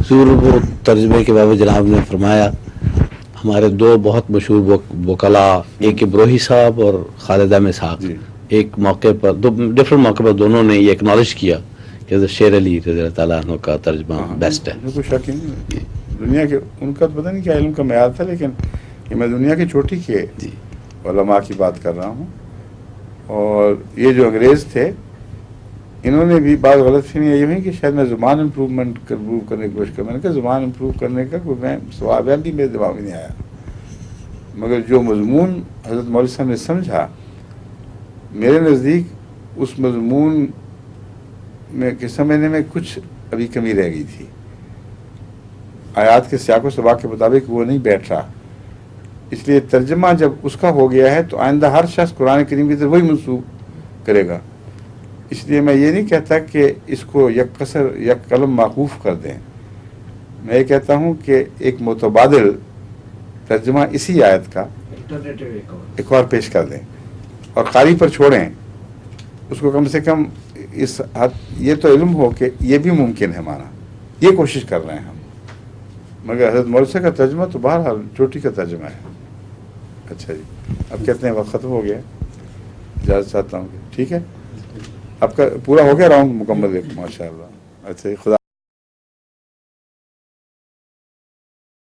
حضور وہ ترجمے کے بابا جناب نے فرمایا ہمارے دو بہت مشہور وکلاء، ایک ابروہی صاحب اور خالد احمد اسحاق، ایک موقع پر ڈفرینٹ موقع پر دونوں نے یہ اکنالج کیا کہ حضرت شیر علی رضی اللہ تعالیٰ عنہ کا ترجمہ بیسٹ ہے. کوئی شک ہی نہیں. دنیا کے ان کا تو پتہ نہیں کیا علم کا معیار تھا، لیکن یہ میں دنیا کی چوٹی کے علماء کی بات کر رہا ہوں. اور یہ جو انگریز تھے انہوں نے بھی بعض غلط فہمیاں یہ ہوئی کہ شاید میں زبان امپروو کرنے کی کوشش کر. میں نے کہا زبان امپروو کرنے کا کوئی میں سواب بھی میرے دماغ میں نہیں آیا، مگر جو مضمون حضرت مولوی صاحب نے سمجھا میرے نزدیک اس مضمون میں کے سمجھنے میں کچھ ابھی کمی رہ گئی تھی. آیات کے سیاق و سباق کے مطابق وہ نہیں بیٹھ رہا. اس لیے ترجمہ جب اس کا ہو گیا ہے تو آئندہ ہر شخص قرآن کریم کی طرف وہی منسوخ کرے گا. اس لیے میں یہ نہیں کہتا کہ اس کو یک قصر یک قلم موقوف کر دیں. میں یہ کہتا ہوں کہ ایک متبادل ترجمہ اسی آیت کا ایک اور پیش کر دیں اور قاری پر چھوڑیں اس کو. کم سے کم اس حد یہ تو علم ہو کہ یہ بھی ممکن ہے ہمارا، یہ کوشش کر رہے ہیں ہم. مگر حضرت مولوی صاحب کا ترجمہ تو بہرحال چوٹی کا ترجمہ ہے. اچھا جی، اب کہتے ہیں وقت ختم ہو گیا، اجازت چاہتا ہوں. ٹھیک ہے، آپ کا پورا ہو گیا راؤنڈ مکمل. ماشاء اللہ. اچھا، خدا